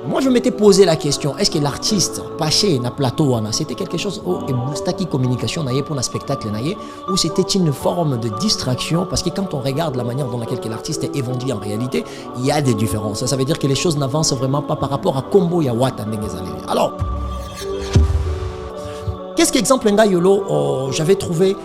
Moi, je m'étais posé la question, est-ce que l'artiste, Paché, na plateau, c'était quelque chose où boostaki communication pour un spectacle, ou c'était une forme de distraction? Parce que quand on regarde la manière dans laquelle l'artiste est vendu en réalité, il y a des différences. Ça veut dire que les choses n'avancent vraiment pas par rapport à Combo Yawata. Alors, qu'est-ce qu'exemple j'avais trouvé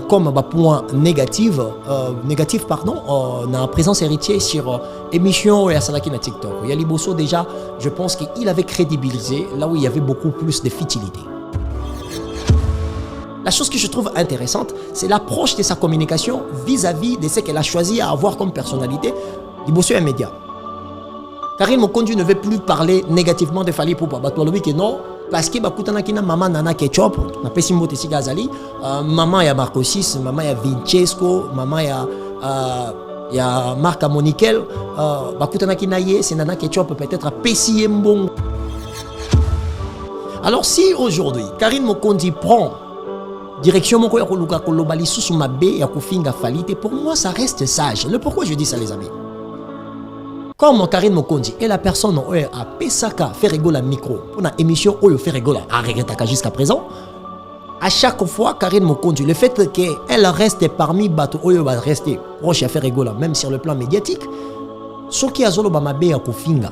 comme point négatif dans la présence héritier sur émission et Salaki na TikTok. Yaliboso déjà, je pense qu'il avait crédibilisé là où il y avait beaucoup plus de futilité. La chose que je trouve intéressante, c'est l'approche de sa communication vis-à-vis de ce qu'elle a choisi à avoir comme personnalité. Liboso est un média. Karine Mokonji ne veut plus parler négativement de Fally Ipupa. Batoualobi que non. Parce que bakutana kina maman Nana Ketchup, na pesi mbote sika azali, maman ya Marco 6, maman ya Vincesco, maman ya Marc Monikel, bakutana kina ye, c'est Nana Ketchup peut-être à pesi mbong. Alors si aujourd'hui Karine Mokonji prend direction moko ya koluka kolobali susu mabe ya kofinga Fally, pour moi ça reste sage. Le pourquoi je dis ça les amis? Comme Karine Mokonji est la personne qui a Pesaka fait rigoler le micro pour une émission où il fait rigoler à jusqu'à présent, à chaque fois Karine Mokonji, le fait qu'elle reste parmi bateau où il va rester proche à faire rigoler, même sur le plan médiatique, ce qui a zolo bamabe à kofinga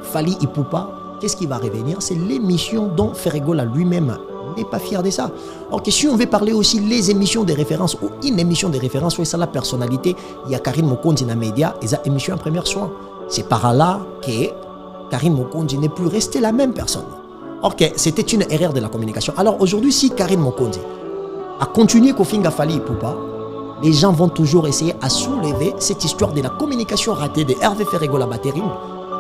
Fally Ipupa, qu'est-ce qui va revenir? C'est l'émission dont Ferregola lui-même n'est pas fier de ça. Alors que si on veut parler aussi les émissions de référence ou une émission de référence où c'est la personnalité, il y a Karine Mokonji dans les médias et ça émission en première soin. C'est par là que Karine Mokonji n'est plus restée la même personne. Or que c'était une erreur de la communication. Alors aujourd'hui, si Karine Mokonji a continué Kofinga Fally Ipupa, les gens vont toujours essayer à soulever cette histoire de la communication ratée de Hervé Ferregola Batering,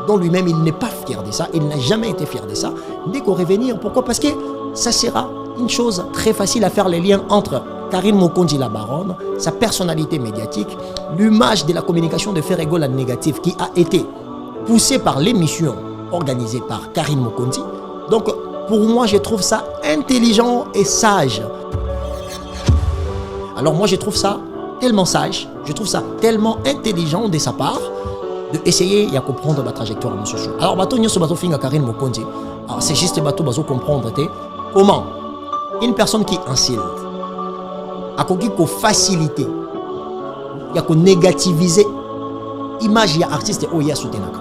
dont lui-même il n'est pas fier de ça, il n'a jamais été fier de ça. Dès qu'on revenir, pourquoi? Parce que ça sera une chose très facile à faire les liens entre Karine Mokonji la baronne, sa personnalité médiatique, l'image de la communication de Ferregola négative qui a été poussée par l'émission organisée par Karine Mokonji. Donc pour moi je trouve ça intelligent et sage. Alors moi je trouve ça tellement sage, je trouve ça tellement intelligent de sa part de essayer de comprendre la trajectoire de ce show. Alors bateau nyoso bateau finga Karine Mokonji. Alors c'est juste bateau bateau comprendre comment une personne qui insulte a koki ko faciliter ya ko négativiser image ya artiste o ya soutenaka.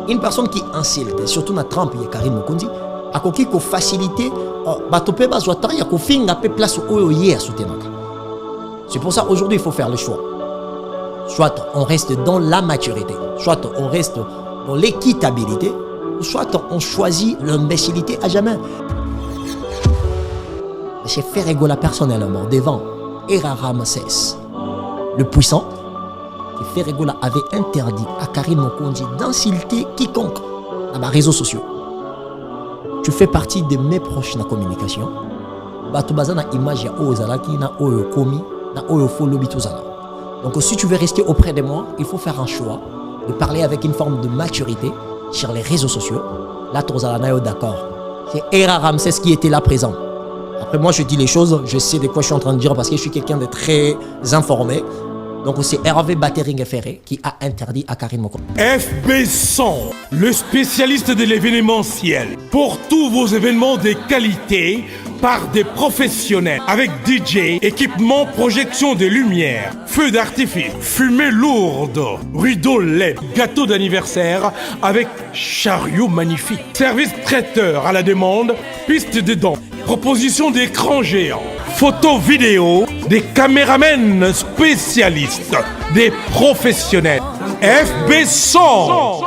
Une personne qui insulte surtout na Trump ya Karine Mokonji a koki ko faciliter bateau pe bazwa ta ya ko finga pe place o ya soutenaka. C'est pour ça aujourd'hui il faut faire le choix. Soit on reste dans la maturité, soit on reste dans l'équitabilité, soit on choisit l'imbécilité à jamais. J'ai fait rigoler personnellement devant Era Ramsès, le puissant, qui fait rigoler avait interdit à Karine Mokonji d'insulter quiconque dans les réseaux sociaux. Tu fais partie de mes proches dans la communication. Batu bazana image ya ozalaki na oyo komi na oyo follow bituzala. Donc si tu veux rester auprès de moi, il faut faire un choix de parler avec une forme de maturité sur les réseaux sociaux. Là, Tozalanayo, d'accord. C'est Era Ramsès qui était là présent. Après moi, je dis les choses, je sais de quoi je suis en train de dire parce que je suis quelqu'un de très informé. Donc c'est Hervé Batering Ferré qui a interdit à Karine Mokonji. FB100, le spécialiste de l'événementiel. Pour tous vos événements de qualité, par des professionnels, avec DJ, équipement, projection de lumière, feux d'artifice, fumée lourde, rideau LED, gâteau d'anniversaire avec chariot magnifique, service traiteur à la demande, piste de danse, proposition d'écran géant, photo vidéo, des caméramens spécialistes, des professionnels. FB100.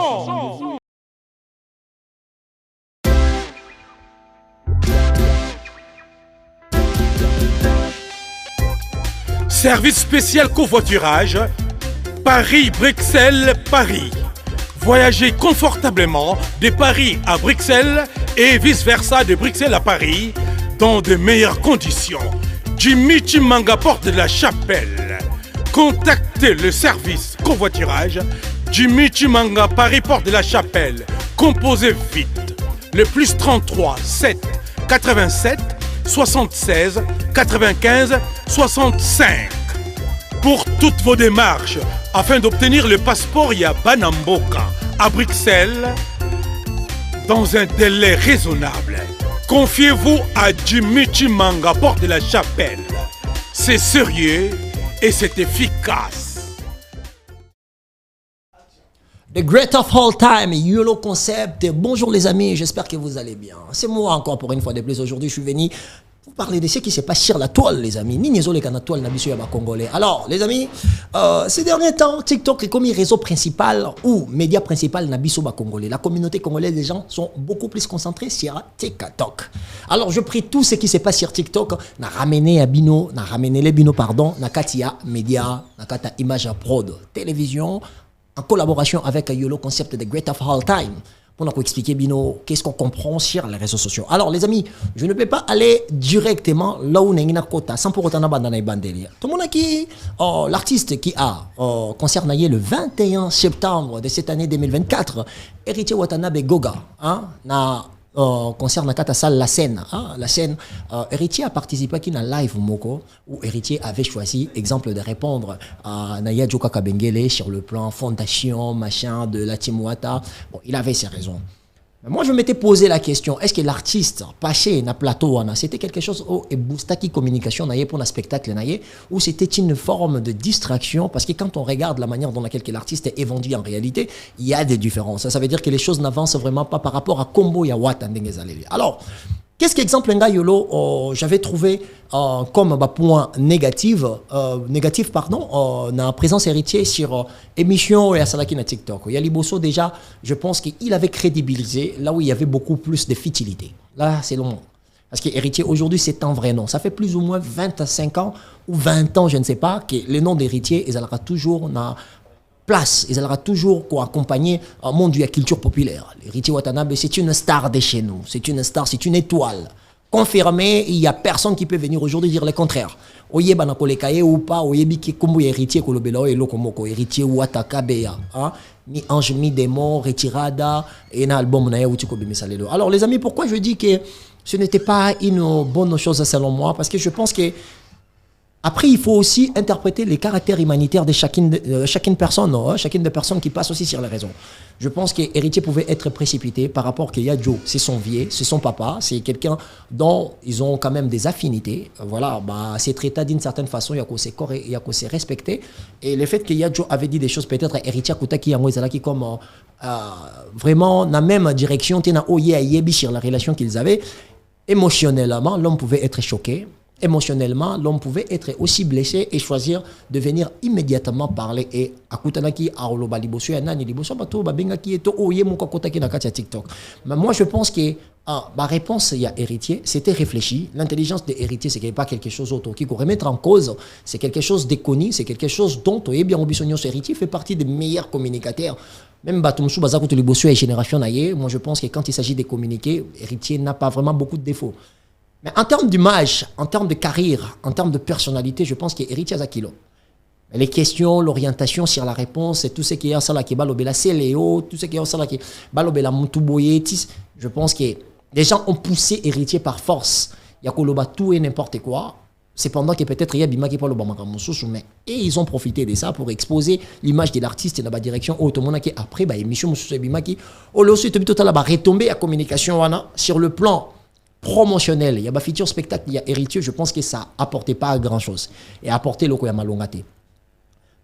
Service spécial covoiturage, Paris-Bruxelles-Paris. Voyagez confortablement de Paris à Bruxelles et vice-versa de Bruxelles à Paris dans de meilleures conditions. Jimmy Chimanga, porte de la Chapelle. Contactez le service covoiturage Jimmy Chimanga, Paris, porte de la Chapelle. Composez vite. Le plus 33 7 87 76 95 65. Pour toutes vos démarches, afin d'obtenir le passeport Yabanamboka à Bruxelles, dans un délai raisonnable. Confiez-vous à Jimmy Chimanga, porte de la chapelle. C'est sérieux et c'est efficace. The Great of All Time, YOLO Concept. Bonjour les amis, j'espère que vous allez bien. C'est moi encore pour une fois de plus. Aujourd'hui, je suis venu vous parler de ce qui se passe sur la toile, les amis. Ni les la toile, Congolais. Alors, les amis, ces derniers temps, TikTok est comme un réseau principal ou média principal Nabiso Congolais. La communauté congolaise, les gens sont beaucoup plus concentrés sur TikTok. Alors, je prie tout ce qui se passe sur TikTok, n'a ramené les bino, pardon, n'a katia média, n'a kata image à prod, télévision, en collaboration avec YOLO Concept The Great of All Time. Pour nous expliquer Bino, qu'est-ce qu'on comprend sur les réseaux sociaux. Alors les amis, je ne peux pas aller directement là où n'est kota sans pour autant abandonner bandeli. Tout le monde qui l'artiste qui a concerné le 21 septembre de cette année 2024, Héritier Watanabe Goga, concerne la scène. La scène, Héritier a participé à un live Moko où Héritier avait choisi, exemple, de répondre à Naya Joka Kabengele sur le plan fondation, machin, de la Timouata. Bon, il avait ses raisons. Mais moi, je m'étais posé la question, est-ce que l'artiste, passé na plateau, c'était quelque chose et boostaki communication pour un spectacle ou c'était une forme de distraction? Parce que quand on regarde la manière dont laquelle l'artiste est vendu en réalité, il y a des différences. Ça veut dire que les choses n'avancent vraiment pas par rapport à Combo Yawat. Alors, qu'est-ce qu'exemple YOLO j'avais trouvé comme point négatif dans la présence héritier sur émission et à Salaki na TikTok. Yaliboso déjà, je pense qu'il avait crédibilisé là où il y avait beaucoup plus de futilité. Là, c'est long. Parce que héritier aujourd'hui, c'est un vrai nom. Ça fait plus ou moins 25 ans ou 20 ans, je ne sais pas, que le nom d'héritier, ils aura toujours na place, ils aura toujours accompagner un monde de la culture populaire. Héritier Watanabe, c'est une star de chez nous. C'est une star, c'est une étoile. Confirmé, il n'y a personne qui peut venir aujourd'hui dire le contraire. Oye banakolekaye ou pas, oye biki kumbu héritier kolobela et lokomoko héritier Watakabeya, mi ange mi démon retirada et un album na yauti ko bimisalelo. Alors les amis, pourquoi je dis que ce n'était pas une bonne chose selon moi? Parce que je pense que après, il faut aussi interpréter les caractères humanitaires de chacune personne, chacune des personnes qui passent aussi sur les réseaux. Je pense qu'Héritier pouvait être précipité par rapport à Joe. C'est son vieux, c'est son papa, c'est quelqu'un dont ils ont quand même des affinités. Voilà, c'est traité d'une certaine façon, il y a qu'on s'est respecté. Et le fait que Joe avait dit des choses, peut-être Héritier Koutaki qui comme vraiment dans la même direction, sur la relation qu'ils avaient, émotionnellement, l'homme pouvait être choqué. Émotionnellement, l'homme pouvait être aussi blessé et choisir de venir immédiatement parler. Et à Koutanaki, à Olobalibosu, à Nani Libosu, TikTok. Mais moi, je pense que ma réponse, il y a héritier, c'était réfléchi. L'intelligence de héritier, c'est pas quelque chose d'autre qui remettre en cause. C'est quelque chose d'éconnu, c'est quelque chose dont bien héritier fait partie des meilleurs communicateurs. Même Batumsou, Bazakout Libosu et Génération Naye, moi je pense que quand il s'agit de communiquer, héritier n'a pas vraiment beaucoup de défauts. Mais en termes d'image, en termes de carrière, en termes de personnalité, je pense qu'Héritier Zakilo. Les questions, l'orientation sur la réponse, et tout ce qui est ça là qui balobela Céléo, tout ce qui est ça là qui balobela Mountouboyetis, je pense que les gens ont poussé Héritier par force. Il y a Koloba tout et n'importe quoi. Cependant que peut-être il y a Bima qui parle au mais et ils ont profité de ça pour exposer l'image de l'artiste dans la direction automona qui après émission Bima qui au le suite total va retomber à communication sur le plan promotionnel, il y a un futur spectacle, il y a héritier, je pense que ça apportait pas grand chose et apporté le koya malongate.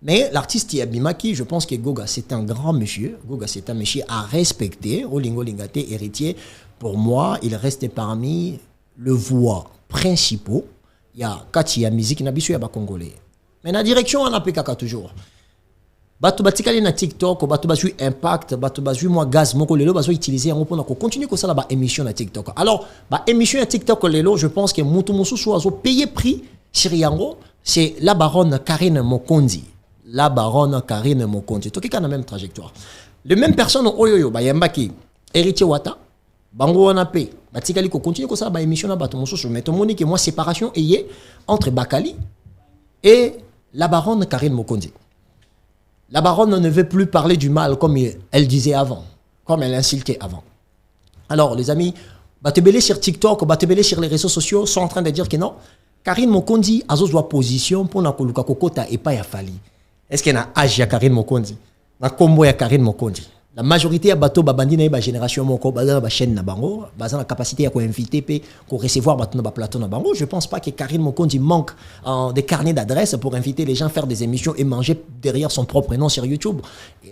Mais l'artiste Yabimaki, je pense que Goga c'est un grand monsieur, Goga c'est un monsieur à respecter, Olingo Lingate héritier, pour moi, il reste parmi le voix principaux. Il y a Kati ya musique nabisu ya ba congolais. Mais la direction on a PKK toujours. Bato batikali na TikTok, bato basu impact, bato basu moi gaz moko lelo baso utiliser en pour continuer comme ça la émission na TikTok. Alors, émission na TikTok lelo, je pense que mutu mususu azo payer prix sur yango, c'est la baronne Karine Mokondi. La baronne Karine Mokondi. Tout qui a la même trajectoire. Les mêmes personnes oyoyo yambaki héritier wata bango wana pe batikali ko continuer comme ça ba émission na bato mususu mais to monique moi séparation ayé entre Bakali et la baronne Karine Mokondi. La baronne ne veut plus parler du mal comme elle disait avant, comme elle insultait avant. Alors, les amis, Batebele sur TikTok, Batebele sur les réseaux sociaux sont en train de dire que non. Karine Mokondi a une position pour que Luka Kokota et pas Fali. Est-ce qu'il y a un âge à Karine Mokondi? Un combo à Karine Mokondi. La majorité à bateau babandi na ba génération moko bazana ba chaîne na bango, bazana capacité à ko inviter pe ko recevoir bateau na ba plateau na bango. Je pense pas que Karine Mokonzi manque des carnets d'adresses pour inviter les gens à faire des émissions et manger derrière son propre nom sur YouTube.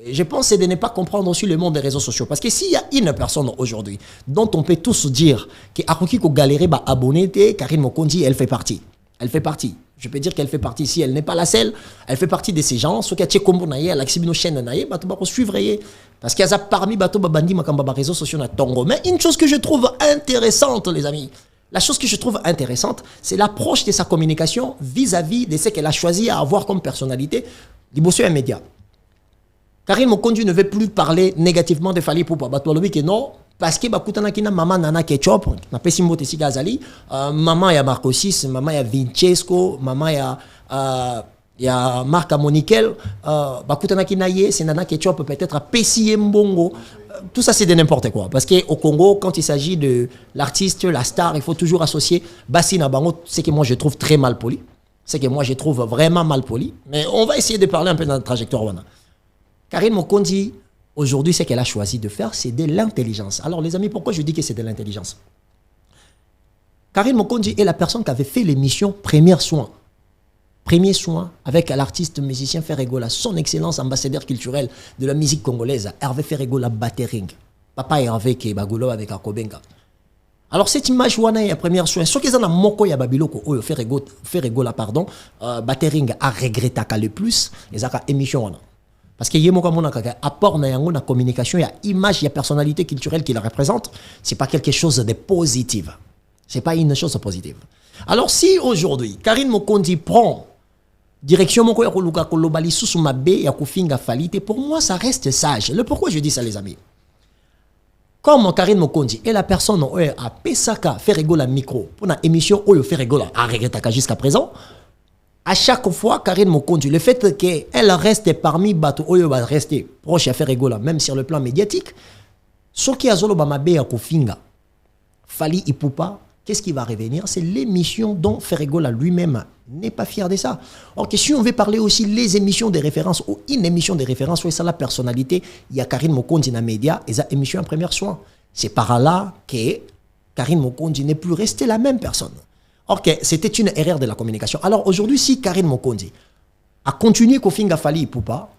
Je pense c'est de ne pas comprendre aussi le monde des réseaux sociaux parce que s'il y a une personne aujourd'hui dont on peut tous dire que akoki ko galérer ba abonné Karine Mokonzi, elle fait partie. Elle fait partie. Je peux dire qu'elle fait partie. Si elle n'est pas la seule, elle fait partie de ces gens. Ceux qui ont kombo naye, elle a nos chaînes naye, bato ba ko suivre ye. Parce qu'il y a parmi bato babandi makamba ba réseaux sociaux na tongo. Mais une chose que je trouve intéressante, les amis, la chose que je trouve intéressante, c'est l'approche de sa communication vis-à-vis de ce qu'elle a choisi à avoir comme personnalité. Libosso média. Karine Mokonzi ne veut plus parler négativement de Fally Ipupa. Bato lobi que non. Parce que bakutana kina maman nana ketchup na pesi mbote sika azali maman ya Marco 6 maman ya Vincesco maman ya Marc Monikel bakutana kina ye c'est nana ketchup peut-être à pesi mbongo tout ça c'est de n'importe quoi parce que au Congo quand il s'agit de l'artiste la star il faut toujours associer Bassi na bango c'est que moi je trouve très mal poli c'est que moi je trouve vraiment mal poli mais on va essayer de parler un peu dans la trajectoire wana. Karine Mokonzi aujourd'hui, ce qu'elle a choisi de faire, c'est de l'intelligence. Alors, les amis, pourquoi je dis que c'est de l'intelligence? Karine Mokonzi est la personne qui avait fait l'émission Premier Soin. Premier Soin avec l'artiste musicien Ferregola, son excellence ambassadeur culturel de la musique congolaise, Hervé Ferregola Battering. Papa Hervé qui est bagolo avec Akobenga. Alors, cette image, wana ya Premier Soin, ce qu'ils ont moko ya babiloko, Ferregola, pardon, Battering a regretté le plus, les émission wana. Parce que yemo comme on a apport na yango na communication, il y a image, il y a personnalité culturelle qui la représente, c'est pas quelque chose de positif. C'est pas une chose positive. Alors si aujourd'hui Karine Mokonzi prend direction moko ya koluka kolobali susu mabe ya kufinga falite, pour moi ça reste sage. Le pourquoi je dis ça les amis? Comme Karine Mokonzi est la personne à Pesaka faire rigoler micro pour une émission où il fait rigoler à regretter jusqu'à présent. À chaque fois, Karine Mokonzi, le fait qu'elle reste parmi Bato Oyo va rester proche à faire rigoler, même sur le plan médiatique, ce qui a zolo bamabe à Kofinga, Fally Ipupa, qu'est-ce qui va revenir? C'est l'émission dont Ferregola lui-même n'est pas fier de ça. Or, que si on veut parler aussi les émissions de référence ou une émission de référence, où ça la personnalité, il y a Karine Mokonzi dans les médias et ça émission en première soin. C'est par là que Karine Mokonzi n'est plus restée la même personne. Ok, c'était une erreur de la communication. Alors aujourd'hui, si Karine Mokonzi a continué Kofinga Fally Ipupa,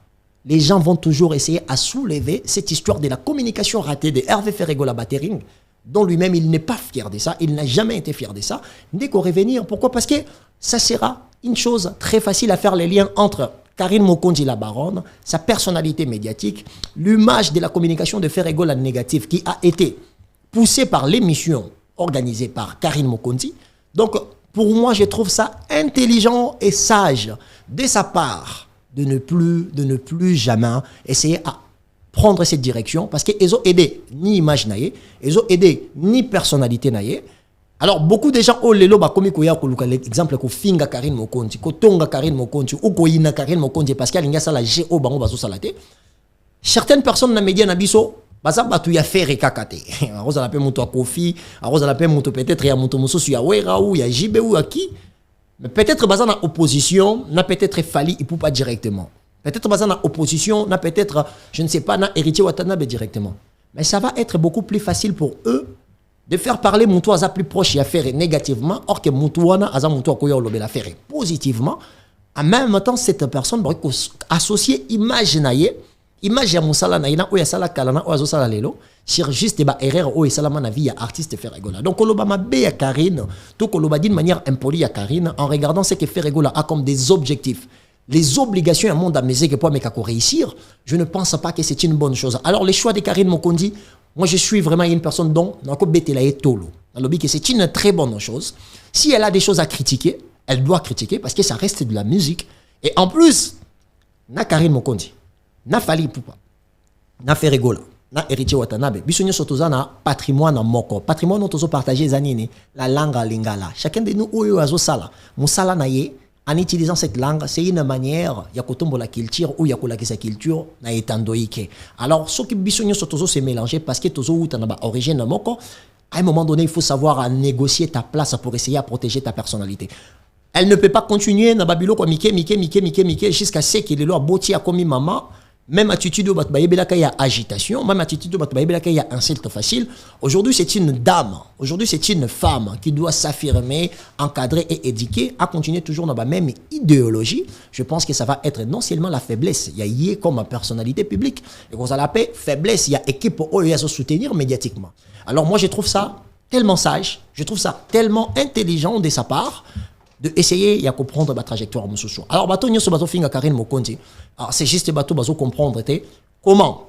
les gens vont toujours essayer à soulever cette histoire de la communication ratée de Hervé Ferregola Battering, dont lui-même il n'est pas fier de ça, il n'a jamais été fier de ça, dès qu'on revenir. Pourquoi? Parce que ça sera une chose très facile à faire les liens entre Karine Mokonzi la baronne, sa personnalité médiatique, l'image de la communication de Ferregola négative qui a été poussée par l'émission organisée par Karine Mokonzi. Donc, pour moi, je trouve ça intelligent et sage de sa part de ne plus jamais essayer à prendre cette direction parce qu'ils ont aidé ni image naïe, ils ont aidé ni personnalité naïe. Alors, beaucoup de gens, oh, lelo, bah, comme l'exemple, ko finga Karine Mokonzi, ko tonga Karine Mokonzi, ou ko ina Karine Mokonzi, parce qu'il y a ça la GO, bango, baso salate. Certaines personnes dans les médias n'abisso, basa batu ya faire kakate. Arroza la pe muto a Kofi, arroza la pe muto peut-être ya muto muso su ya Wera ou ya Jibe ou ya qui. Mais peut-être basa na opposition, n'a peut-être Fally Ipupa directement. Peut-être basa na opposition, n'a peut-être, je ne sais pas, na héritier Watanabe directement. Mais ça va être beaucoup plus facile pour eux de faire parler muto aza plus proche ya faire négativement, or que muto wana aza muto a koya olobe la faire positivement. En même temps, cette personne va associer image naye. Image ya musala na ina oya sala kalana oya zo sala lelo sur juste ba erreur oya sala na vie ya artiste Ferregola. Donc koloba mabe ya Karine, tout koloba d'une manière impolie ya Karine en regardant ce que Ferregola a comme des objectifs, les obligations à monde à musique pour meka ko réussir, je ne pense pas que c'est une bonne chose. Alors les choix de Karine Mokonzi, moi je suis vraiment une personne dont nako betela etolo. Alobi que c'est une très bonne chose. Si elle a des choses à critiquer, elle doit critiquer parce que ça reste de la musique et en plus na Karine Mokonzi na Fally Ipupa, na Ferregola, na héritier Watanabe, bisonyo sotoza na patrimoine moko. Patrimoine nous tozo partager zanini la langue lingala. Chacun de nous oyo azo sala, musala na ye en utilisant cette langue, c'est une manière ya kotombo la culture ou ya kolakisa culture na etandoike. Alors ce qui bisonyo sotozo se mélanger parce que tozo utana ba origine moko, à un moment donné, il faut savoir à négocier ta place pour essayer à protéger ta personnalité. Elle ne peut pas continuer na babilo kwa mike jusqu'à ce qu'il est là boti a commis maman. même attitude où il y a agitation, même attitude où il y a insulte facile. Aujourd'hui, c'est une dame, aujourd'hui, c'est une femme qui doit s'affirmer, encadrer et éduquer, à continuer toujours dans la même idéologie. Je pense que ça va être non seulement la faiblesse, il y a comme personnalité publique, et qu'on l'appelle faiblesse, il y a équipe pour eux à se soutenir médiatiquement. Alors moi, je trouve ça tellement sage, je trouve ça tellement intelligent de sa part, de essayer de comprendre la trajectoire de ce. Alors, bateau nyoso bateau finga Karine Mokonzi. Alors, c'est juste bateau comprendre comment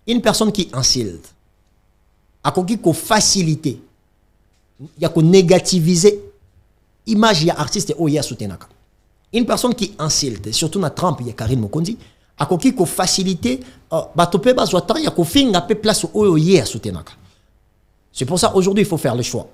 une personne qui insulte a qu'on faciliter, il y a qu'on négativiser image ya artiste ou ya soutenaka. Une personne qui insulte, surtout na Trump il y a Karine Mokonzi, a qu'on faciliter bateau pe bazwa temps il y a qu'on finga pe place ou ya soutenaka. C'est pour ça aujourd'hui il faut faire le choix.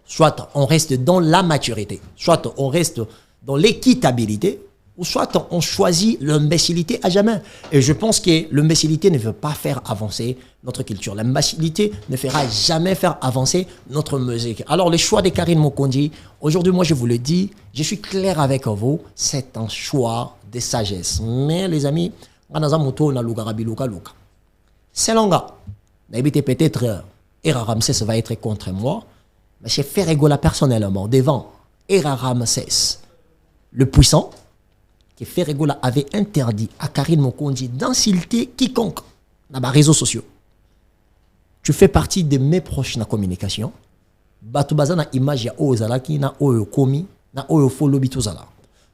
Soit on reste dans la maturité, soit on reste dans l'équitabilité, ou soit on choisit l'imbécilité à jamais. Et je pense que l'imbécilité ne veut pas faire avancer notre culture. L'imbécilité ne fera jamais faire avancer notre musique. Alors le choix de Karine Mokonzi, aujourd'hui moi je vous le dis, je suis clair avec vous, c'est un choix de sagesse. Mais les amis, c'est longa. Peut-être Era Ramsès va être contre moi. Mais j'ai fait rigoler personnellement devant Era Ramsès, le puissant, qui fait rigoler avait interdit à Karine Mokonzi d'insulter quiconque dans les réseaux sociaux. Tu fais partie de mes proches dans la communication. Batu bazana image ya ozalaki na oyo komi na oyo follow bitozala.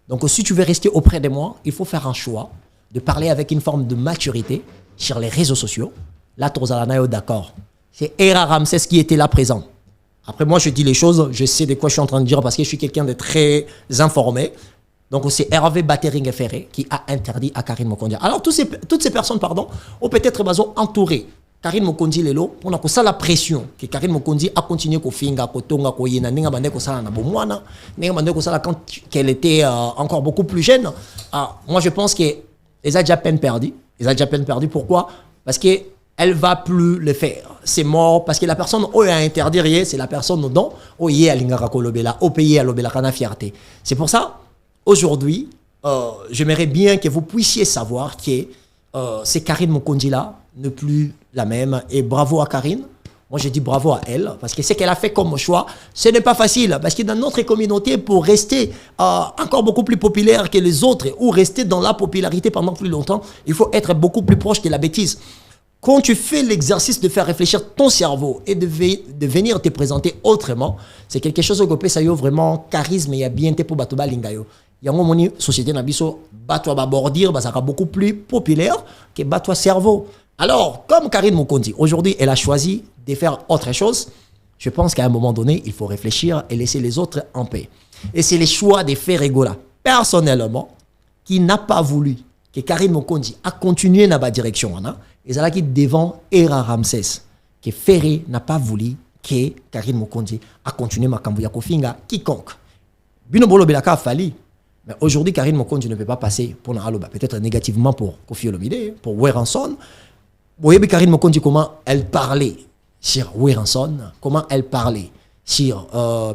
Donc si tu veux rester auprès de moi, il faut faire un choix de parler avec une forme de maturité sur les réseaux sociaux. Là tozala na yo d'accord. C'est Era Ramsès qui était là présent. Après, moi, je dis les choses, je sais de quoi je suis en train de dire parce que je suis quelqu'un de très informé. Donc, c'est Hervé Battering Ferré qui a interdit à Karine Mokonzi. Alors, toutes ces personnes, ont peut-être entouré Karine Mokonzi Lelo, on a que ça la pression que Karine Mokonzi a continué à faire, quand elle était encore beaucoup plus jeune. Moi, je pense qu'elle a déjà peine perdu. Pourquoi? Parce que elle va plus le faire. C'est mort parce que la personne qui a interdit, c'est la personne dont il y a au pays à la fierté. C'est pour ça, aujourd'hui, j'aimerais bien que vous puissiez savoir que c'est Karine Mokonzi là, ne plus la même. Et bravo à Karine. Moi, je dis bravo à elle parce que ce qu'elle a fait comme choix, ce n'est pas facile. Parce que dans notre communauté, pour rester encore beaucoup plus populaire que les autres ou rester dans la popularité pendant plus longtemps, il faut être beaucoup plus proche de la bêtise. Quand tu fais l'exercice de faire réfléchir ton cerveau et de venir te présenter autrement, c'est quelque chose que ça y a vraiment charisme et bien pour Batoba Lingayo. Il y a une société nabiso Batoa Babordir, ça sera beaucoup plus populaire que Batoa cerveau. Alors, comme Karine Mokonzi, aujourd'hui, elle a choisi de faire autre chose. Je pense qu'à un moment donné, il faut réfléchir et laisser les autres en paix. Et c'est le choix de Ferregola, personnellement, qui n'a pas voulu que Karine Mokonzi a continué dans la direction. Et c'est là qui devant Era Ramsès, que Ferré n'a pas voulu que Karine Mokonzi a continué ma Kambuya Kofinga quiconque. Bino Bolo Belaka a fallu. Mais aujourd'hui, Karine Mokonzi ne peut pas passer pour Nahaloba. Peut-être négativement pour Kofi Olomide, pour Weranson. Vous voyez Karine Mokonzi comment elle parlait sur Weranson, comment elle parlait sur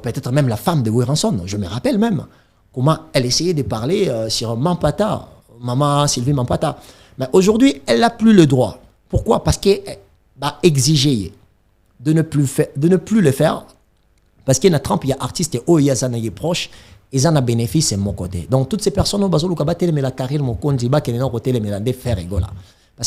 peut-être même la femme de Weranson. Je me rappelle même comment elle essayait de parler sur Mampata, Maman Sylvie Mampata. Mais aujourd'hui, elle n'a plus le droit. Pourquoi? Parce qu'elle va exiger de ne plus le faire. Parce qu'il y a Trump, il y a artistes, il y a des proches, ils en ont bénéfice de mon côté. Donc, toutes ces personnes, parce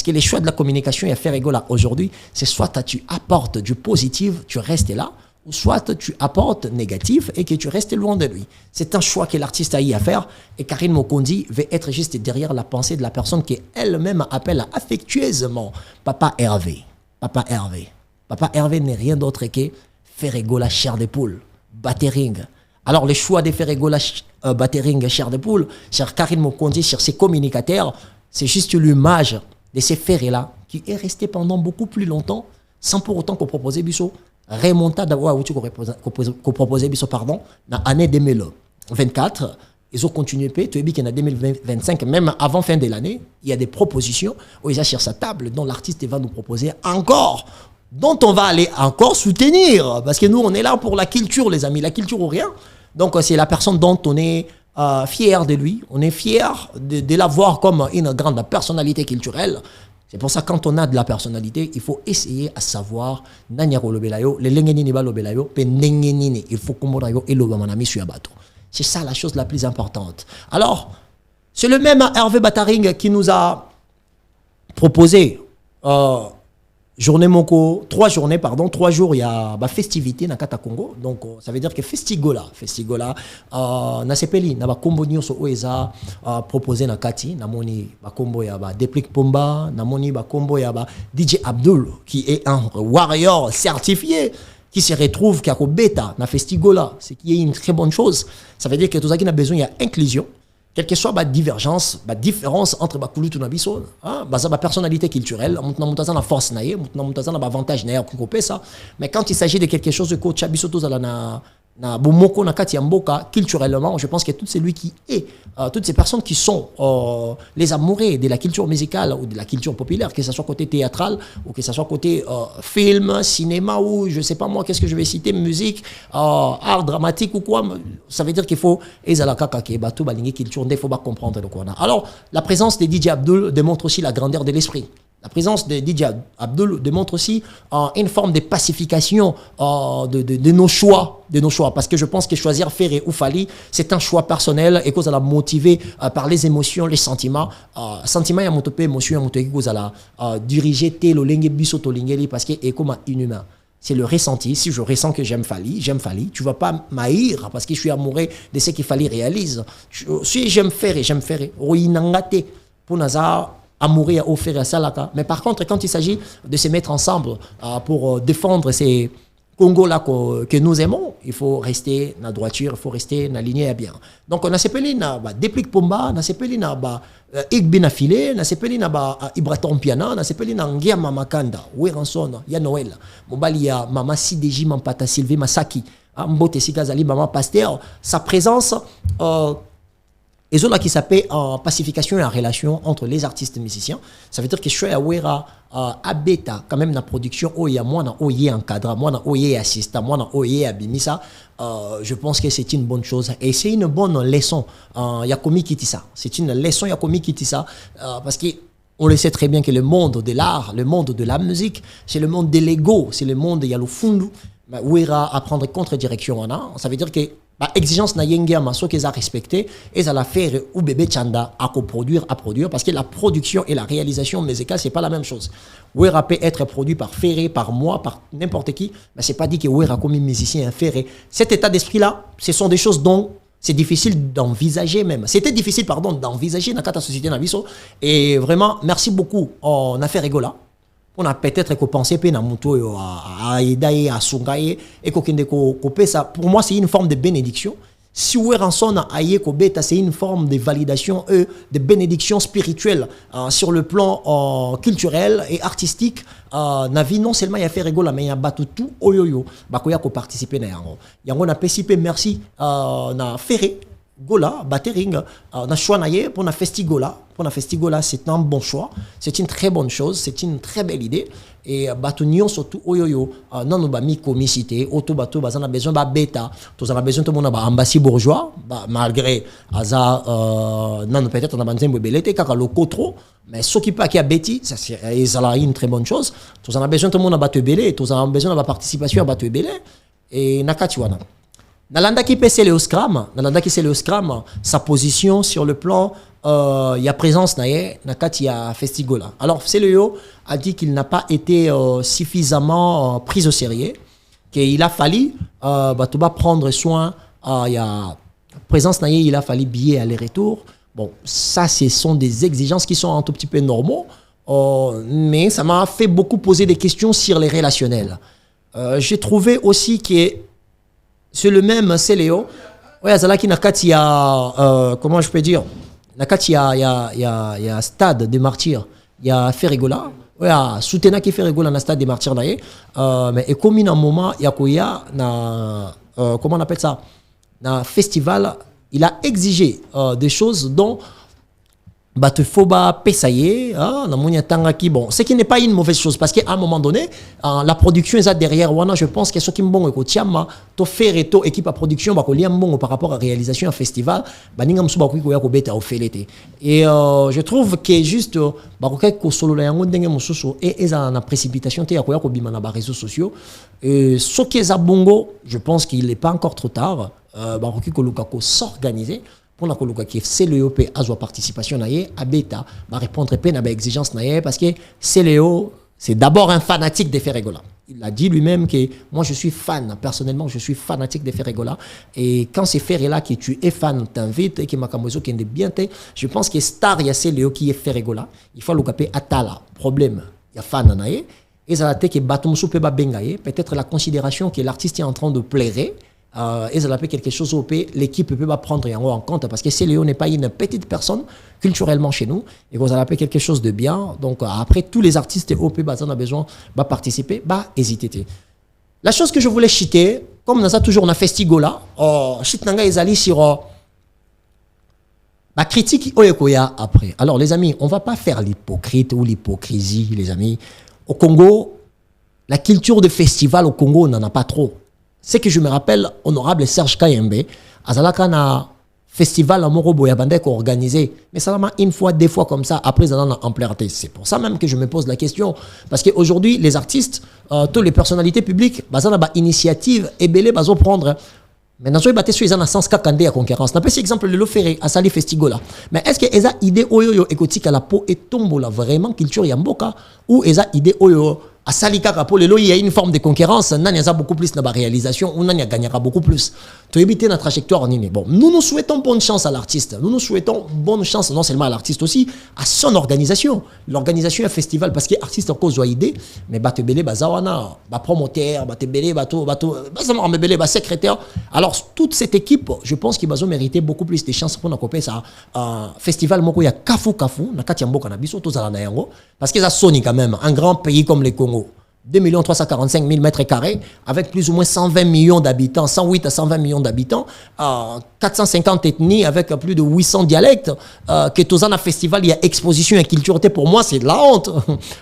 que les choix de la communication et faire rigoler aujourd'hui, c'est soit tu apportes du positif, tu restes là, ou soit tu apportes négatif et que tu restes loin de lui. C'est un choix que l'artiste a eu à faire et Karine Mokonzi veut être juste derrière la pensée de la personne qu'elle-même appelle affectueusement Papa Hervé. Papa Hervé. Papa Hervé n'est rien d'autre que Ferregola chair de poule, Battering. Alors le choix de Ferregola Battering chair de poule, sur Karine Mokonzi, sur ses communicateurs, c'est juste l'image de ces ferrés-là qui est resté pendant beaucoup plus longtemps sans pour autant qu'on proposait Bissot. Remontada qu'on proposait pardon dans l'année 2024 ils ont continué tu es en 2025 même avant fin de l'année il y a des propositions où ils achètent sa table dont l'artiste va nous proposer encore dont on va aller encore soutenir parce que nous on est là pour la culture les amis la culture ou rien donc c'est la personne dont on est fiers de lui, on est fiers de l'avoir comme une grande personnalité culturelle. C'est pour ça que quand on a de la personnalité, il faut essayer à savoir nanyako lobelayo, le lengenini ba lobelayo, pe nengenini, il faut komorayo et lobamanami suyabato. C'est ça la chose la plus importante. Alors, c'est le même Hervé Bataring qui nous a proposé journée moko, 3 jours il y a festivité na kata Congo. Donc ça veut dire que festigola na sepeli na ba kombo nyonso oeza proposé na kati na moni ba kombo ya ba Deplik Pomba, na moni ba kombo ya ba DJ Abdul qui est un warrior certifié qui se retrouve qui a bêta na festigola, ce qui est une très bonne chose. Ça veut dire que tout ça qui a besoin il y a inclusion. Quelle que soit la divergence, la différence entre la Kulutu et Nabiso, la personnalité culturelle, la force, l'avantage, mais quand il s'agit de quelque chose de coach, culturellement, je pense que tout celui qui est, toutes ces personnes qui sont les amoureux de la culture musicale ou de la culture populaire, que ce soit côté théâtral ou que ce soit côté film, cinéma ou je ne sais pas moi, qu'est-ce que je vais citer, musique, art dramatique ou quoi, ça veut dire qu'il faut il faut comprendre le quoi. Alors, la présence de DJ Abdul démontre aussi la grandeur de l'esprit. La présence de DJ Abdul démontre aussi une forme de pacification de nos choix. Parce que je pense que choisir Ferré ou Fali, c'est un choix personnel et que ça l'a motivé par les émotions, les sentiments. Sentiments, il y a moto émotion, il y a diriger tel ou l'engé bisoto l'engé parce que est comme inhumain. C'est le ressenti. Si je ressens que j'aime Fali. Tu ne vas pas m'haïr parce que je suis amoureux de ce qu'il Fali réalise. Si j'aime Ferré. Oui, n'engate pour Nazar. Amoureux à offrir à Salaka. Mais par contre, quand il s'agit de se mettre ensemble pour défendre ces Congo-là que nous aimons, il faut rester dans la droiture, il faut rester dans la lignée bien. Donc, on a sepeli na Deplik Pomba, on a sepeli na Igbi na Filé, on a sepeli na Ibraton Piana, on a sepeli na Ngia Mamakanda, Weranson, ya Noël, Mobali ya Mama Sideji Mampata Sylvie Masaki, Mbote Sikazali Mama Pasteur, sa présence et cela qui s'appelle pacification et en relation entre les artistes et musiciens. Ça veut dire que je suis à bêta quand même dans la production, il y a moi dans oye encadra, moi dans oye assistant, moi dans oye abimisa. Je pense que c'est une bonne chose et c'est une bonne leçon. Yakomi Kitissa, c'est une leçon Yakomi Kitissa parce que on le sait très bien que le monde de l'art, le monde de la musique, c'est le monde de l'ego, c'est le monde il y a le fundu. Où ira à prendre contre-direction, ça veut dire que l'exigence na yengama ce qu'ils a respecté et ça la faire ou bébé chanda à produire parce que la production et la réalisation musicale c'est pas la même chose. Ouera peut être produit par Ferré, par moi, par n'importe qui, mais c'est pas dit que Ouera comme musicien est Ferré. Cet état d'esprit là, ce sont des choses dont c'est difficile d'envisager même. C'était difficile d'envisager dans la société nabiso et vraiment merci beaucoup en affaire Egola. On a peut-être pensé à Edaï, à Sungaï, et ça. Pour moi, c'est une forme de bénédiction. Si Weranson a Beta, c'est une forme de validation, de bénédiction spirituelle sur le plan culturel et artistique. Navi non seulement il y a fait rigoler, mais il y a battu tout oyoyo. Bakoya ko participer na yango. Yango na PCP merci na Ferré. Gola, Battering, na choix naie pour na festigola. Pour na festigola, c'est un bon choix. C'est une très bonne chose. C'est une très belle idée. Et batunion surtout oyoyo. Non nous ba mi comicité. Auto bateau, bazana besoin ba bêta. Tous on a besoin tout le monde ba ambassy bourgeois. Malgré aza non peut-être on a besoin de belete car le trop. Mais ce qui pas qui a bêti, ça c'est une très bonne chose. Tous on a besoin tout le monde ba te belé. Tous on a besoin de la participation ba te belé. Et nakatiwana. Nalanda qui c'est le Scrum, sa position sur le plan, il y a présence il y a Festigola. Alors, Célio a dit qu'il n'a pas été suffisamment pris au sérieux, qu'il a fallu prendre soin, il y a présence il a fallu billet aller-retour. Bon, ça, ce sont des exigences qui sont un tout petit peu normaux, mais ça m'a fait beaucoup poser des questions sur les relationnels. J'ai trouvé aussi que c'est le même Céléo. Ouais, Zalaki Nakati y a comment je peux dire, Nakati y a stade des martyrs, il y a Ferrigola. Ouais, soutena qui Ferrigola na stade des martyrs d'ailleurs. Mais et comme un moment il y a na comment on appelle ça, na festival, il a exigé des choses dont Bato foba pesaye, bon, ce qui n'est pas une mauvaise chose parce qu'à un moment donné, la production est derrière. Je pense que ce qui est bon, to faire et to équipe à production, bon par rapport à la réalisation un festival, et je trouve que juste, et la précipitation, les réseaux sociaux, ce qui est bongo, je pense qu'il n'est pas encore trop tard, s'organiser. Pour que CLEO a sa participation à bêta, va répondre à l'exigence parce que CLEO, c'est d'abord un fanatique des Ferregola. Il a dit lui-même que moi je suis fan, personnellement je suis fanatique des Ferregola. Et quand c'est Ferregola que tu es fan, t'invites et que Makamozo qui est bien, je pense que star, il y a CLEO qui est Ferregola. Il faut le caper Atala. Problème, il y a fan naïe. Et ça a été que Batum Soupe Bengaye, peut-être la considération que l'artiste est en train de plairer. Et ça l'appelle quelque chose où l'équipe peut pas prendre en compte parce que CLEO n'est pas une petite personne culturellement chez nous et vous allez appeler quelque chose de bien. Donc après tous les artistes OP on a besoin de participer, hésitez. La chose que je voulais chiter, comme on a toujours un festigola, chit nanga ezali sur critique oyekoya après. Alors les amis, on va pas faire l'hypocrite ou l'hypocrisie les amis. Au Congo, la culture de festival au Congo on n'en a pas trop. C'est que je me rappelle, honorable Serge Kayembe, Azalaka na festival à Moroboya Bandek organisé, mais ça m'a une fois, deux fois comme ça, après ça en ampleur. C'est pour ça même que je me pose la question, parce qu'aujourd'hui, les artistes, toutes les personnalités publiques, ça a initiative et belé, bazo prendre. Mais dans ce cas, ils ont un sens kakandé à concurrence. N'a pas si exemple le ferré à Sali Festigola. Mais est-ce que eza idée oyo écotique à la peau et tombe là vraiment culture yamboka ou eza idée oyo à Salika Kapo, il y a une forme de concurrence, il y a beaucoup plus de réalisation, on gagnera beaucoup plus. Tu éviter notre trajectoire. Bon, nous souhaitons bonne chance à l'artiste. Nous souhaitons bonne chance, non seulement à l'artiste aussi, à son organisation. L'organisation est un festival parce que l'artiste a cause d'idée, mais Batebele, Bazawana, promoteur, Batebele, Batebele, secrétaire. Alors, toute cette équipe, je pense qu'ils vont mériter beaucoup plus de chances pour nous ça. Festival, il y a Kafu, Nakatiambo, Kanabiso, tout ça, parce que ça sonne quand même, un grand pays comme le Congo. 2 345 000 mètres carrés, avec plus ou moins 120 millions d'habitants, 108 à 120 millions d'habitants, 450 ethnies avec plus de 800 dialectes, que tous un festival, il y a exposition et culture. Pour moi, c'est de la honte.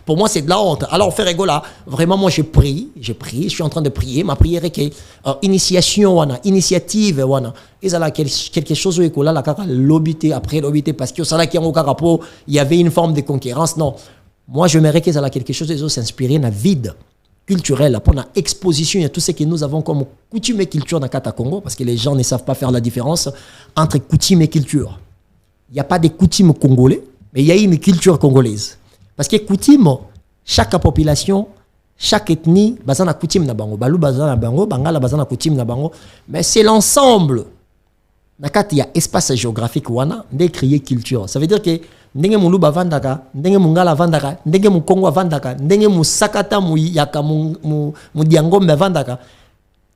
Pour moi, c'est de la honte. Alors, Ferregola, vraiment, moi, je prie, je suis en train de prier. Ma prière est que initiation, initiative, et ça là quelque chose où la lobité après lobité parce que ça là qui il y avait une forme de concurrence. Non. Moi, je m'aimerais que ça a quelque chose de s'inspirer dans le vide culturel, pour la exposition et tout ce que nous avons comme coutume et culture dans le Kata Congo, parce que les gens ne savent pas faire la différence entre coutume et culture. Il n'y a pas de coutume congolais, mais il y a une culture congolaise. Parce que coutume, chaque population, chaque ethnie, bazana coutume na bango, balou bazana bango, bangala bazana coutume na bango, mais c'est l'ensemble. Il y a espace géographique wana de créer culture. Ça veut dire que ndenge muluba vandaka, ndenge mungala vandaka, ndenge mukongo vandaka, ndenge musakata muyaka mudiangombe vandaka.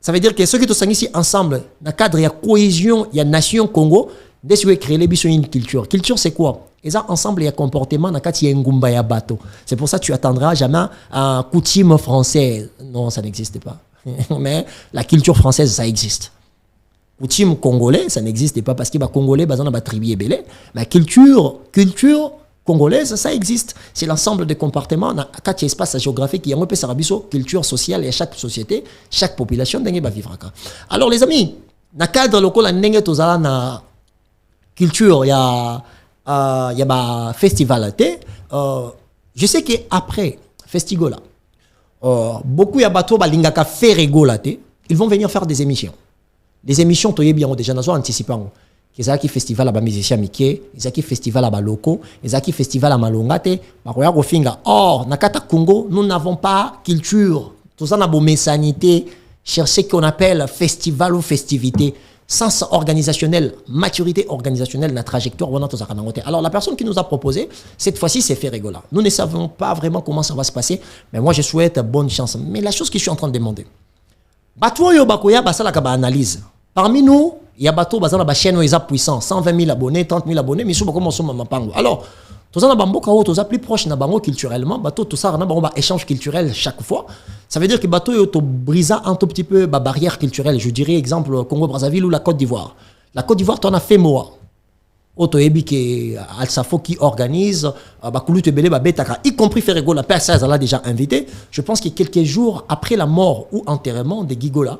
Ça veut dire que ceux qui sont ici ensemble, dans le cadre de la cohésion, il y a nation Congo, de se créer les biso une culture. Culture c'est quoi? Et ça ensemble il y a comportement dans il y a ngumba ya bateau. C'est pour ça que tu attendras jamais un coutume française. Non, ça n'existe pas. Mais la culture française ça existe. Coutume congolais, ça n'existe pas parce que les Congolais, ils ont une tribu belé. Mais culture congolaise, ça existe. C'est l'ensemble des comportements. Dans quatre espaces géographiques, il y a un peu de culture sociale et chaque société, chaque population, va vivre. Alors, les amis, dans le cadre local, il y a une culture, il y a un festival. Je sais qu'après Festigola, beaucoup de bateaux qui fait rigolate, ils vont venir faire des émissions. Les émissions, tu bien déjà nous anticipant. Les aki festival à musicien Mickey, les aki festival à locaux, les aki festival à malongate, baroya rofinga. Or, nakata Congo, nous n'avons pas culture. Tout ça n'a pas sanité. Chercher ce qu'on appelle festival ou festivité, sens organisationnel, maturité organisationnelle, la trajectoire. Alors la personne qui nous a proposé cette fois-ci, c'est Ferregola. Nous ne savons pas vraiment comment ça va se passer, mais moi je souhaite bonne chance. Mais la chose que je suis en train de demander. Batoyo bakoya basala kaba analyse. Parmi nous, il y a bateau basala ba chaîne ils puissant 120 000 abonnés, 30 000 abonnés, mais souvent comment sont mapango. Alors, tout ça na bambo kao tout ça plus proche na bango culturellement, bateau tout ça na bango échange culturel chaque fois. Ça veut dire que bateau yo to brisa un tout petit peu ba barrière culturelle. Je dirais exemple Congo Brazzaville ou la Côte d'Ivoire. La Côte d'Ivoire tu en as fait moi. Otoyebi que Alsafo qui organise Bakulutu Ebele Babetaka, y compris Ferregola, personne l'a déjà invité. Je pense que quelques jours après la mort ou enterrement de Gigola,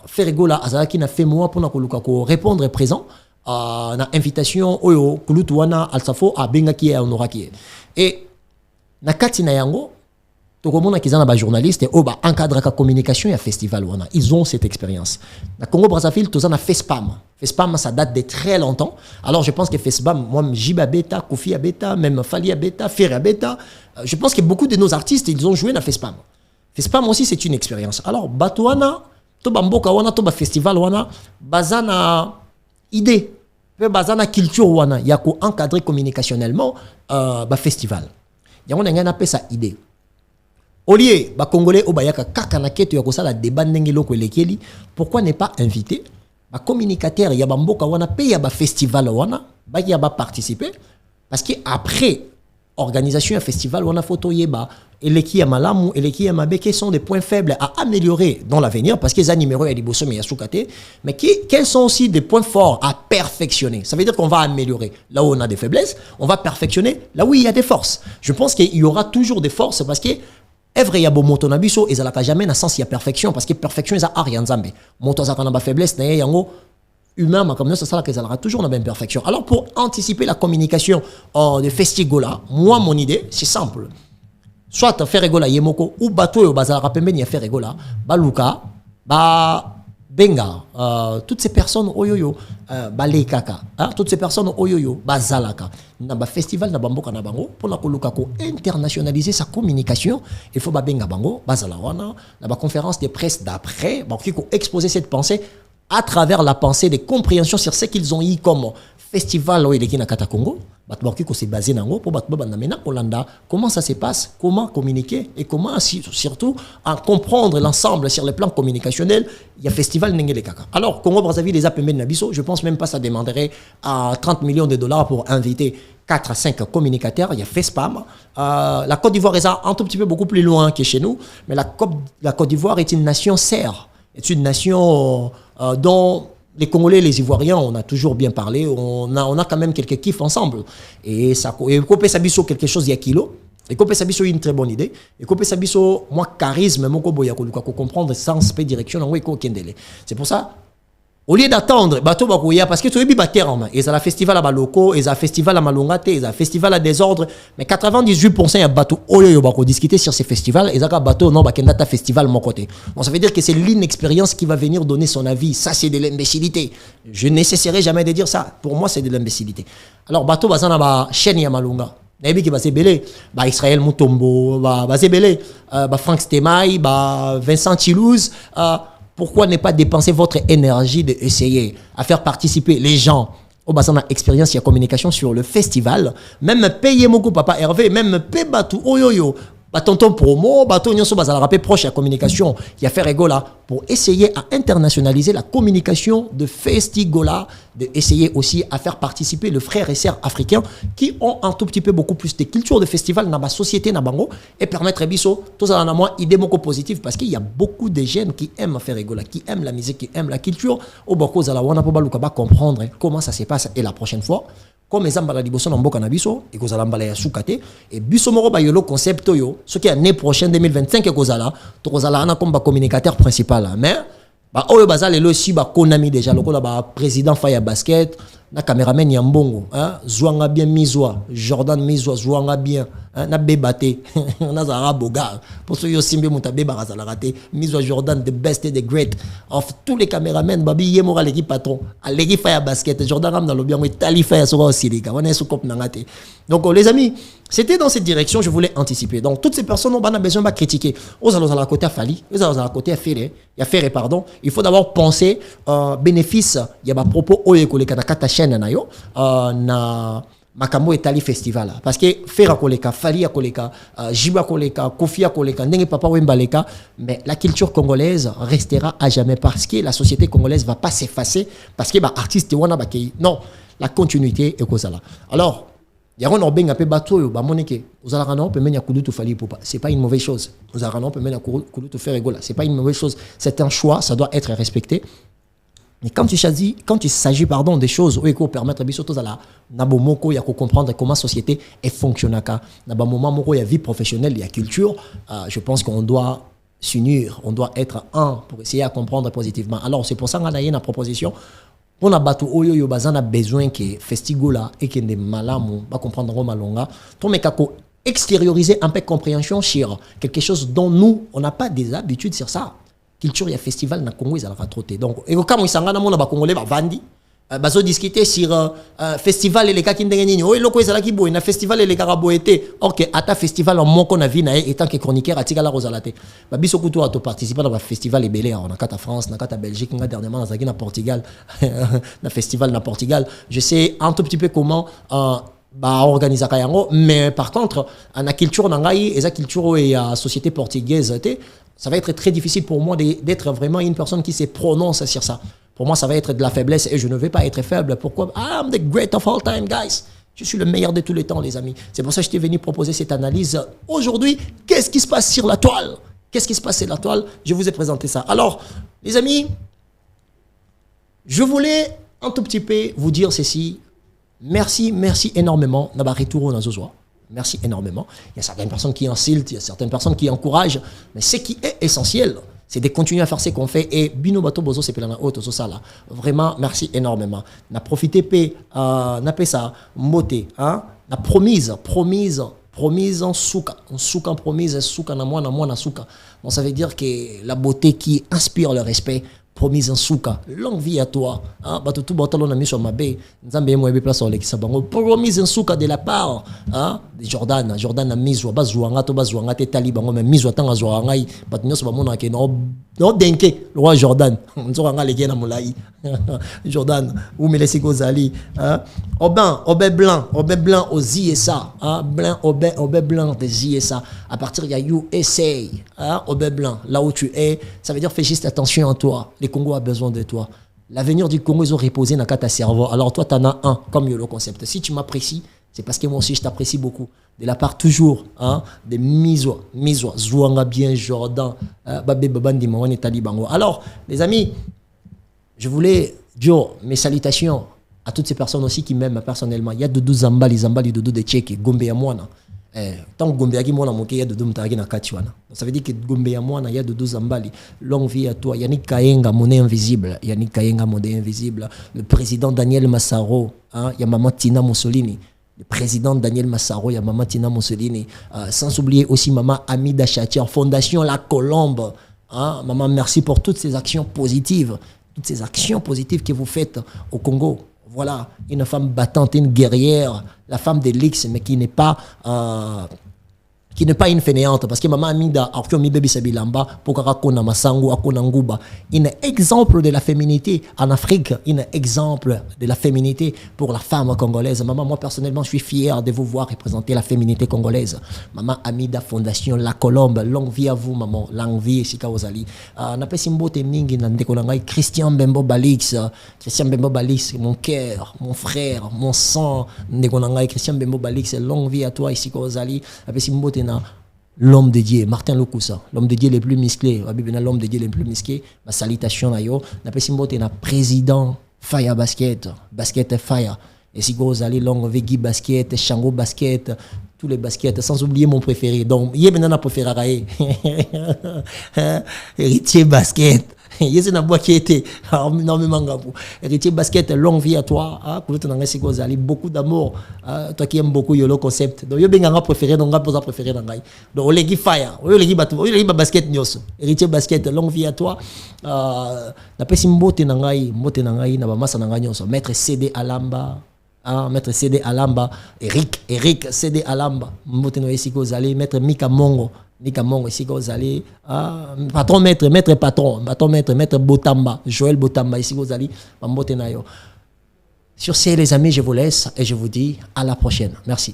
Ferregola Azalaki n'a fait moi pour ko répondre présent na invitation oyo Kulutu wana Alsafo a Bengaki et Honoraki. Et na kati na yango tokomona kizana ba journaliste et ba encadre ka communication et festival wana. Ils ont cette expérience. Na Congo Brazzaville tozana FESPAM. FESPAM ça date de très longtemps. Alors je pense que FESPAM, moi Jiba Beta, Kofi Beta, même Fali Beta, Ferre Beta, je pense que beaucoup de nos artistes ils ont joué na FESPAM. FESPAM aussi c'est une expérience. Alors Batouana, to bamboka wana to ba festival wana, bazana idée, bazana culture wana, ya ko encadrer communicationnellement ba festival. Ya on a appelé ça idée. Olié, ba Congolais au bayaka kaka na keto ya kosala débat ndenge loko elekeli, pourquoi ne pas inviter ba communicateur ya ba mboka wana pe ya ba festival wana, ba ya ba participer parce que après organisation ya festival wana photo yeba eleki ya malamu, eleki ya mabe qui sont des points faibles à améliorer dans l'avenir parce que les numéros ya liboso mais ya soukate, mais quels sont aussi des points forts à perfectionner. Ça veut dire qu'on va améliorer là où on a des faiblesses, on va perfectionner là où il y a des forces. Je pense qu'il y aura toujours des forces parce que Evre ya bo moto na biso ezalaka jamais na sens ya perfection parce que perfection eza ari nzambe. Moto azaka na ba faiblesse na yango humain ma comme ça ça ezalaka toujours na ben perfection. Alors pour anticiper la communication de Festigola, moi mon idée c'est simple. Soit faire Egola yemoko ou bato yo bazalaka pembeni ya faire Egola, baluka, ba benga toutes ces personnes oyoyo balekaka toutes ces personnes oyoyo bazalaka na ba festival na bamboka na bango pour na koluka ko internationaliser sa communication. Il faut ba benga bango bazala wana na ba conférence de presse d'après ba ko exposer cette pensée à travers la pensée de compréhension sur ce qu'ils ont eu comme festival au Eleki na Kata Congo. Batbarki ko s'est basé nango pour batba na mena Olanda comment ça se passe, comment communiquer et comment surtout en comprendre l'ensemble sur le plan communicationnel. Il y a festival Nengele Kaka. Alors Congo Brazzaville les a payés na biso, je pense même pas ça demanderait à 30 millions de dollars pour inviter 4 à 5 communicateurs. Il y a FESPAM. La Côte d'Ivoire est un tout petit peu beaucoup plus loin que chez nous, mais la Côte d'Ivoire est une nation serre, est une nation dont les Congolais et les Ivoiriens, on a toujours bien parlé, on a quand même quelques kiffs ensemble. Et ça, et Kopé Sabiso, quelque chose il y a kilo. Et Kopé Sabiso, une très bonne idée. Et Kopé Sabiso, moi, charisme, mon kobo ya comprendre sens, paix, direction, c'est pour ça. Au lieu d'attendre, bateau bakoya parce que tu es bibater en main. Ils ont un festival à Baloko, ils ont un festival à Malongate, ils ont un festival à désordre. Mais 98% y a bateau oyo bako discuter sur ces festivals. Ils ont un bateau non bakendata festival mon côté. Bon, ça veut dire que c'est l'inexpérience qui va venir donner son avis. Ça c'est de l'imbécilité. Je n'essaierai jamais de dire ça. Pour moi c'est de l'imbécilité. Alors bateau bazana ba chaîne ya Malonga. Nabi qui va se belé, ba Israël Mutombo, ba se belé, ba Frank Stemai, ba Vincent Chilouz. Pourquoi ne pas dépenser votre énergie d'essayer à faire participer les gens au bassin d'expérience et communication sur le festival, même payer mon papa Hervé, même payer Batou Oyoyo, tonton promo, bateau nyonso bazala rappel proche à communication, il y a faire Egola pour essayer à internationaliser la communication de Festigola, de essayer aussi à faire participer les frères et sœurs africains qui ont un tout petit peu beaucoup plus de culture de festival dans la société na bango et permettre biso tout ça dans moi idée beaucoup positive parce qu'il y a beaucoup de jeunes qui aiment faire Egola, qui aiment la musique, qui aiment la culture au bako za la wana po baluka ba comprendre comment ça se passe et la prochaine fois comme les ambala liboso na mboka na biso et kozala mbala ya sukate et biso moko ba yolo concept yo ce qui est année prochaine 2025 et kozala to kozala na comme ba communicateur principal mais ba oyo bazala lelo si ba konami déjà lokola ba président Faya Basket na cameraman ya mbongo zwanga bien Mizwa Jordan Mizwa zwanga bien na bebate na zara boga pour ceux yo simbe mutabe ba razala raté Mizwa Jordan the best and the great of tous les caméramans babi yemora l'équipe patron à l'équipe Faya Basket Jordan ram dans le bien tali Faya sera aussi les gars on est sous cop nangate donc les amis c'était dans cette direction je voulais anticiper donc toutes ces personnes on a besoin de critiquer aux allons à la côté à Fali aux allons à la côté à Ferré il y a Ferré pardon il faut d'abord penser bénéfice il y a ba propos oyeko les kata chaîne na yo na makambo etali festival parce que Ferra koleka Fali koleka Jiba koleka Kofi koleka ndenge papa Wemba leka mais la culture congolaise restera à jamais parce que la société congolaise va pas s'effacer parce que ba artiste wana ba kei non la continuité est kozala alors il y a un orbenga pe bato yo ba moneke ozala kana pe menya Kulutu Fali popa c'est pas une mauvaise chose ozala kana pe menya Kulutu faire Egola c'est pas une mauvaise chose c'est un choix ça doit être respecté Mais quand il s'agit pardon, des choses où il faut permettre à bomoko ya comprendre comment la société est fonctionne na ba moment où il y a vie professionnelle, il y a culture, je pense qu'on doit s'unir, on doit être un pour essayer à comprendre positivement. Alors c'est pour ça qu'on a une proposition. On a battu oyo yo bazana besoin que festigola et que des malamu va comprendre malonga. Pour me kako extérioriser un peu compréhension sur quelque chose dont nous on n'a pas des habitudes sur ça. Culture, il y a festival na Congo, ils allaient ratroter. Donc, et quand ils sont là, on a Congolais, vandi. Bazo discuter sur festival et les cas qui n'engagent oh, loko ils allaient qui boy, na festival et les carabo été. Ok, à ta festival en mon qu'on a vu na étant que chroniqueur à Tigala Rosalate. Babiso kuto a to participer dans le festival et belé. On a cata France, na cata Belgique, on a dernièrement dans na Portugal, na festival na Portugal. Je sais un tout petit peu comment organiser kayango, mais par contre, na culture nangai, et la culture et la société portugaise ça va être très difficile pour moi d'être vraiment une personne qui se prononce sur ça. Pour moi, ça va être de la faiblesse et je ne vais pas être faible. Pourquoi? I'm the great of all time, guys. Je suis le meilleur de tous les temps, les amis. C'est pour ça que je t'ai venu proposer cette analyse. Aujourd'hui, qu'est-ce qui se passe sur la toile? Qu'est-ce qui se passe sur la toile? Je vous ai présenté ça. Alors, les amis, je voulais un tout petit peu vous dire ceci. Merci énormément d'avoir retourné dans Zozoa. Merci énormément. Il y a certaines personnes qui insultent, il y a certaines personnes qui encouragent, mais ce qui est essentiel, c'est de continuer à faire ce qu'on fait. Et Bino Bato Bozo, c'est pelana auto, ça là. Vraiment, merci énormément. Na profité pe, na pe ça, moté, hein, na promise en souka, promise souka na moi na souka. Bon, ça veut dire que la beauté qui inspire le respect. Promise en souka, longue vie à toi. Hein? Tout on a mis sur ma baie. Promise en souka de la part de Jordan. Jordan a mis ou bazouanga to bazouanga te taliban mais mis ou tanga zouangai. But nous sommes mona ke no denke le roi Jordan. Nzoranga le gena moulai. Jordan ou me laisser gozali. Obé blanc aux ISA. Obé blanc des ISA. À partir il y a USA. Obé blanc là où tu es, ça veut dire fais juste attention à toi. Le Congo a besoin de toi. L'avenir du Congo, ils ont reposé dans ta cerveau. Alors toi, tu en as un, comme le concept. Si tu m'apprécies, c'est parce que moi aussi, je t'apprécie beaucoup. De la part toujours, de Misoa, Zouanga bien, Jordan, Babé Babandi, Mawane Talibango. Alors, les amis, je voulais dire mes salutations à toutes ces personnes aussi qui m'aiment personnellement. Il y a Doudou Zambali Doudou de Tchèque, Gombe à moi. Tant que Gombe à moi, il y a Doudou Mtagi na Katiwana. Ça veut dire que Gombe à moi, il y a Doudou Zambali. Longue vie à toi. Yannick Kayenga, monnaie invisible. Le président Daniel Massaro, il y a Maman Tina Mussolini. Le président Daniel Massaro, il y a Maman Tina Mussolini. Sans oublier aussi Maman Amida Chatier, Fondation La Colombe. Maman, merci pour toutes ces actions positives. Toutes ces actions positives que vous faites au Congo. Voilà, une femme battante, une guerrière, la femme de l'X, mais qui n'est pas une fainéante. Parce que maman Amida, Arthur Baby Sabilamba, Pokarakona Masangu, Akona Nguba, un exemple de la féminité en Afrique, un exemple de la féminité pour la femme congolaise. Maman, moi personnellement, je suis fier de vous voir représenter la féminité congolaise. Maman Amida, Fondation La Colombe, longue vie à vous, maman, longue vie, Sika Ozali. Napesimbo Temingi, Nandekonangai, Christian Bembo Balix, mon cœur, mon frère, mon sang, Ndekonangai, Christian Bembo Balix, longue vie à toi, Sika Ozali. Napesimbo l'homme de Dieu, Martin Lokusa, l'homme de Dieu le plus musclé, l'homme de Dieu le plus musclé, ma salutation à yo, na pesimbote na président Fire Basket Fire, et si vous allez long Vegi Basket, Shango Basket, tous les baskets, sans oublier mon préféré, donc il y a maintenant préféré Héritier Basket. Yesi na bois qui était énormément gabou. Héritier Basket, longue vie à toi. Beaucoup d'amour. Toi qui aimes beaucoup le concept. Donc yo benga préféré, donc nga posa préféré dans ngai. Donc on legi fire, on legi batu, on legi basket nyos. Héritier Basket, longue vie à toi. Na pesi mbote na ngai na ba masa na ngai nyos. Maître CD Alamba. Maître CD Alamba, Eric CD Alamba, mbote no yesi ko zali, Maître Mika Mongo ici vous allez patron maître Botamba, Joël Botamba ici vous allez sur ces les amis, je vous laisse et je vous dis à la prochaine. Merci.